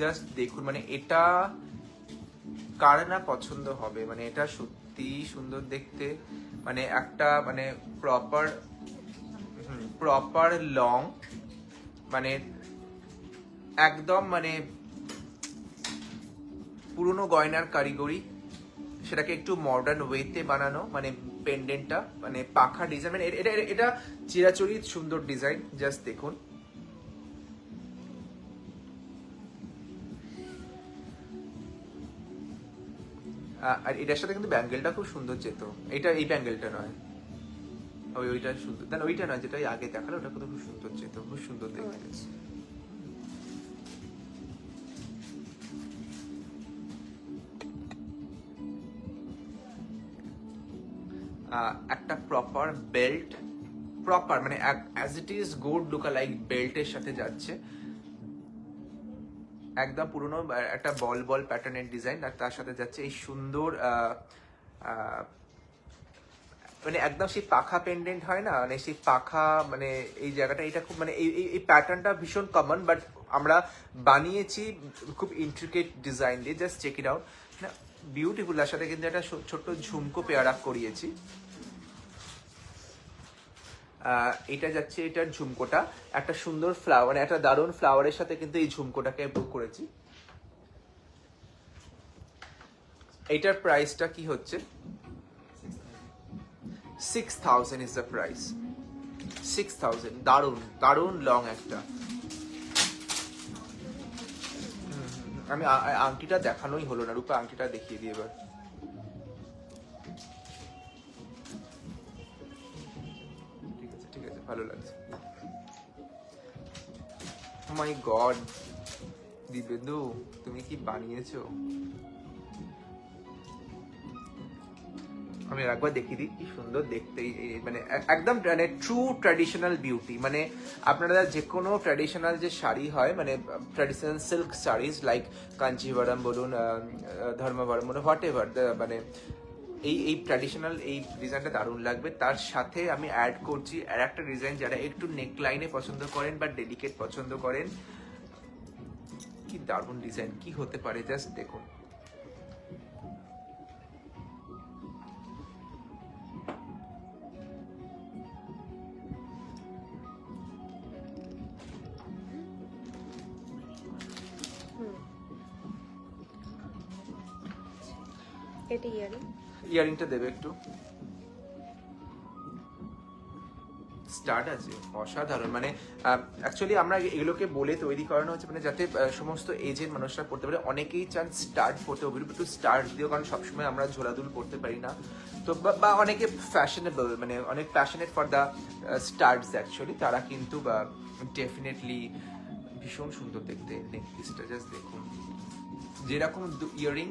Just দেখুন, মানে এটা কার না পছন্দ হবে, মানে এটা সত্যি সুন্দর দেখতে, মানে একটা মানে প্রপার প্রপার লং, মানে একদম মানে পুরনো গয়নার কারিগরি, সেটাকে একটু মডার্ন ওয়েতে বানানো, মানে পেন্ডেন্টটা মানে পাখা ডিজাইন, মানে এটা এটা এটা চিরাচরিত সুন্দর ডিজাইন। জাস্ট দেখুন, আর এটার সাথে কিন্তু ব্যাঙ্গেলটা খুব সুন্দর যেত। এটা এই ব্যাঙ্গেলটা নয়, ওইটা সুন্দর, দেন ওইটা নয় যেটা আগে দেখালো, ওটা কিন্তু খুব সুন্দর যেত, খুব সুন্দর দেখতে। একটা প্রপার বেল্ট, প্রপার মানে as it is good look like বেল্টের সাথে যাচ্ছে, একদম পুরনো একটা বল বল প্যাটার্নের ডিজাইন, আর তার সাথে যাচ্ছে এই সুন্দর মানে একদম সেই পাখা পেন্ডেন্ট হয় না, মানে সেই পাখা, মানে এই জায়গাটা, এটা খুব মানে এই প্যাটার্নটা ভীষণ কমন, বাট আমরা বানিয়েছি খুব ইন্ট্রিকেট ডিজাইন দিয়ে। জাস্ট চেক ইট আউট, না বিউটিফুল। তার সাথে কিন্তু একটা ছোট্ট ঝুমকো পেয়ার আপ করিয়েছি। এটা যাচ্ছে, এটার ঝুমকোটা একটা সুন্দর ফ্লাওয়ার, একটা দারুণ ফ্লাওয়ারের সাথে কিন্তু এই ঝুমকোটাকে বুক করেছি। এটার প্রাইসটা কি হচ্ছে, 6000 ইজ দ্য প্রাইস, 6000। দারুণ দারুণ লং একটা। আমি আংটিটা দেখানোই হলো না, রূপা আংটিটা দেখিয়ে দিই এবার। ঠিক আছে ঠিক আছে, ভালো লাগছে। মাই গড দিবেন্দু, তুমি কি বানিয়েছো? আমি একবার দেখিয়ে দিই কি সুন্দর দেখতে, মানে একদম মানে ট্রু ট্র্যাডিশনাল বিউটি। মানে আপনারা যে কোনো ট্র্যাডিশনাল যে শাড়ি হয়, মানে ট্র্যাডিশনাল সিল্ক শাড়িজ লাইক কাঞ্চিভারম বলুন, ধর্মবরম বলুন, হোয়াট এভার, মানে এই ট্র্যাডিশনাল এই ডিজাইনটা দারুণ লাগবে। তার সাথে আমি অ্যাড করছি আর একটা ডিজাইন, যারা একটু নেকলাইনে পছন্দ করেন বা ডেলিকেট পছন্দ করেন, কি দারুণ ডিজাইন, কি হতে পারে জাস্ট দেখুন। এটা ইয়ারিংটা দেবে একটু, স্টার্ট আছে অসাধারণ। মানে অ্যাকচুয়ালি আমরা এগুলোকে বলে তৈরি করানো হচ্ছে, মানে যাতে সমস্ত এজের মানুষরা পড়তে পারে। অনেকেই চান স্টার্ট পড়তে, একটু স্টার্ট দিও, কারণ সবসময় আমরা ঝোলাদুল পড়তে পারি না তো, বা অনেকে ফ্যাশনেবল, মানে অনেক passionate for the starts actually, তারা কিন্তু ডেফিনেটলি ভীষণ সুন্দর দেখতে নেকপিসটা। জাস্ট দেখুন, যেরকম ইয়ারিং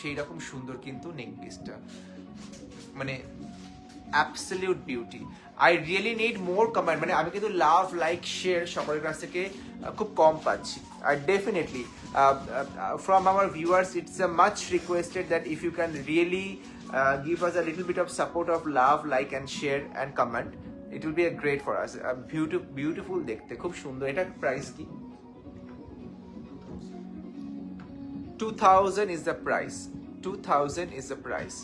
সেই রকম সুন্দর কিন্তু নেকপিসটা, মানে absolute beauty. I really need more comment, মানে আমি কিন্তু লাভ লাইক শেয়ার সকলের কাছ থেকে খুব কম পাচ্ছি। আর definitely from our viewers it's a much requested that if you can really give us a little bit of support of love, like and share and comment, it will be a great for us. Beautiful দেখতে, খুব সুন্দর। এটা price কি? 2000 is the price, 2000 is the price,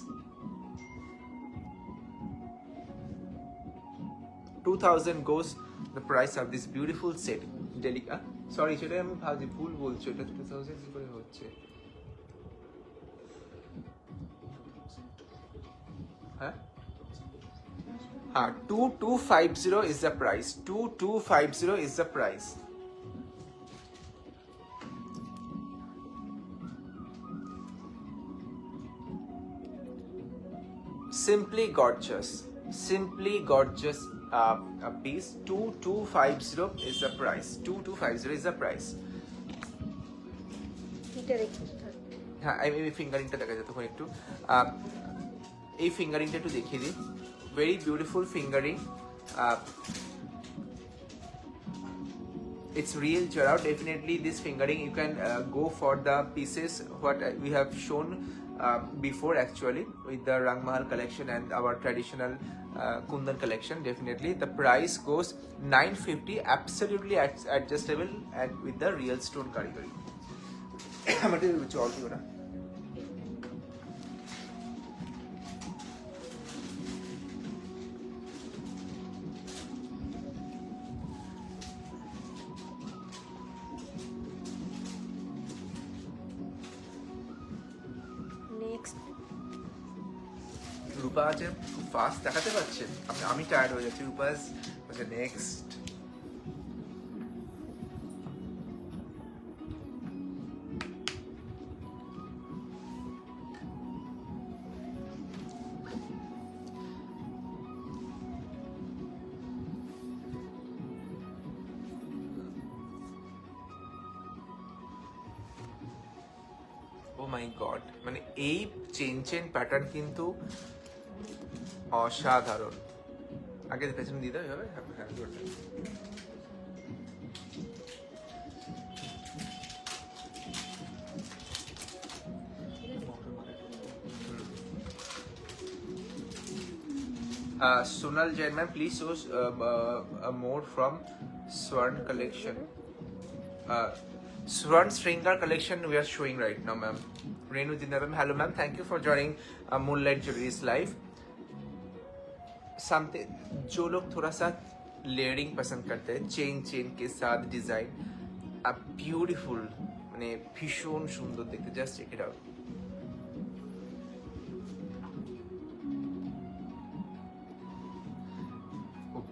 2000 goes the price of this beautiful set. Sorry, সেটাই আমি ভাবছি, ভুল বলছো, এটা 2000 কি করে হচ্ছে? হ্যাঁ হ্যাঁ, 2250 is the price, 2250 is the price. Simply gorgeous, simply gorgeous piece. 2250 is the price, 2250 is the price. হ্যাঁ, আমি ফিঙ্গারিংটা দেখা যায় তখন একটু, এই ফিঙ্গারিংটা একটু দেখিয়ে দিই। Very beautiful fingering, it's real Jarrah. Definitely this fingering you can go for the pieces what we have shown before actually with the Rangmahal collection and our traditional Kundan collection. Definitely the price goes 950, absolutely adjustable and with the real stone কারিগরি। আমাদের জল দিও না। রূপা আছে fast দেখাতে পারছেন, আমি tired হয়ে যাচ্ছি। রূপা হচ্ছে নেক্সট। ও মাই গড, মানে এই চেন প্যাটার্ন কিন্তু অসাধারণ। আগে পেছনে দিয়ে দাও এভাবে। হ্যাঁ good. Sonal Jain ma'am, please show more from Swarn collection. Swarn Stringar collection we are showing right now, ma'am. Renu Dinda ma'am, hello ma'am, thank you for joining Moonlight Jewelries live. Something जो लोग थोड़ा सा layering पसंद करते हैं, chain के साथ design, beautiful, মানে ভীষণ সুন্দর দেখতে। Just check it out.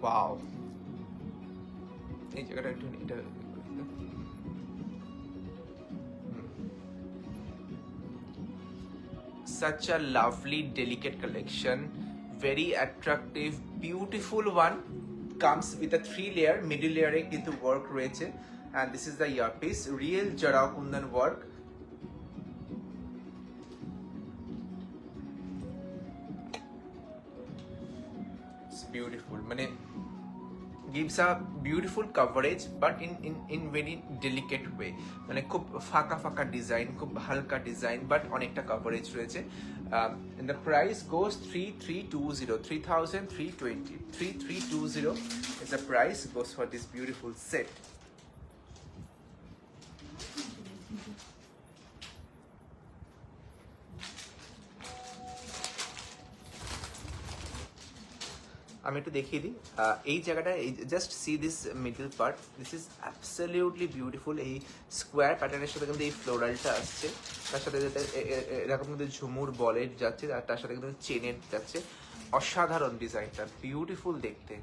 Wow, এই জায়গাটা একটু এটা such a lovely delicate collection, very attractive, beautiful one, comes with a 3 layer, middle layer e kintu work royeche, and this is the earpiece, real Jarao Kundan work. It's beautiful, mane gives a beautiful coverage but in very delicate way, মানে খুব ফাঁকা ফাঁকা design, খুব হালকা design but অনেকটা coverage রয়েছে। and the price goes 3320, 3320, 3320 is the price goes for this beautiful set. আমি একটু দেখিয়ে দিই এই জায়গাটা। Just see this middle part, this is absolutely beautiful. এই স্কোয়ার প্যাটার্নের সাথে কিন্তু এই ফ্লোরালটা আসছে, তার সাথে এরকম কিন্তু ঝুমুর বলের যাচ্ছে, আর তার সাথে কিন্তু চেনের যাচ্ছে। অসাধারণ ডিজাইনটা, বিউটিফুল দেখতে।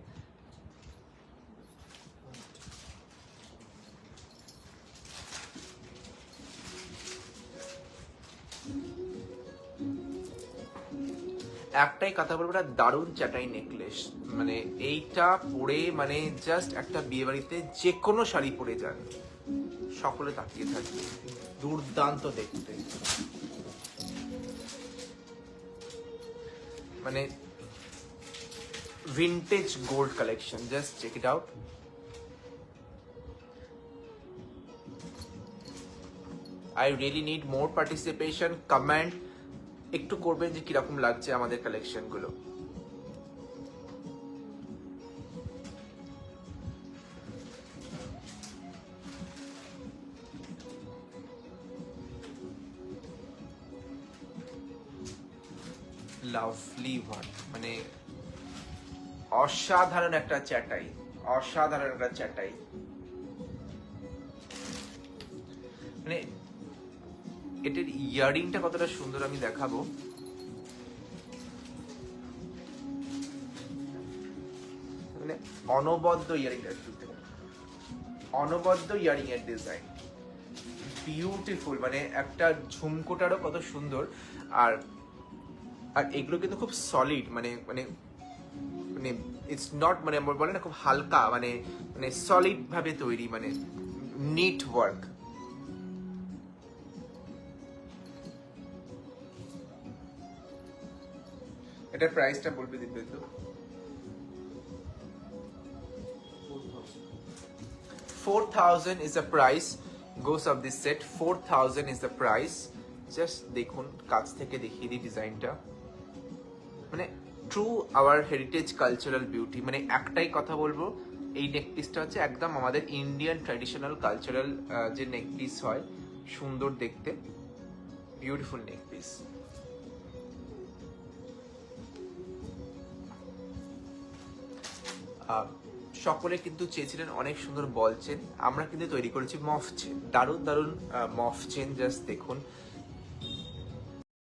একটাই কথা বলবো, এটা দারুণ চাটাই নেকলেস, মানে এইটা পরে মানে জাস্ট একটা বিয়ে বাড়িতে যে কোনো শাড়ি পরে যান সকলে তাকিয়ে থাকবে, দুর্দান্ত দেখতে। মানে vintage gold collection, just check it out. I really need more participation, comment একটু করবেন যে কিরকম লাগছে আমাদের কালেকশন গুলো। লাভলি ওয়ান, মানে অসাধারণ একটা চাটাই, অসাধারণ একটা চাটাই। মানে এটার ইয়ারিংটা কতটা সুন্দর আমি দেখাবো। মানে অনবদ্য ইয়ারিং, অনবদ্য ইয়ারিং এর ডিজাইন, বিউটিফুল। মানে একটা ঝুমকোটারও কত সুন্দর, আর আর এগুলো কিন্তু খুব সলিড, মানে মানে মানে ইটস নট, মানে বলে না খুব হালকা, মানে মানে সলিড ভাবে তৈরি, মানে নিট ওয়ার্ক। এটার প্রাইসটা বলবে Dibyendu. 4000 is the price goes of this set, 4000 is the price just দেখুন, কাছ থেকে দেখিয়ে দিই ডিজাইনটা, মানে true our heritage cultural beauty. মানে একটাই কথা বলবো, এই নেকপিসটা হচ্ছে একদম আমাদের ইন্ডিয়ান ট্র্যাডিশনাল কালচারাল যে নেকপিস হয়, সুন্দর দেখতে, বিউটিফুল নেকপিস। সকলে কিন্তু চেয়েছিলেন অনেক সুন্দর বল চেন, আমরা কিন্তু তৈরি করেছি মফ চেন, দারুণ দারুণ মফ চেন। জাস্ট দেখুন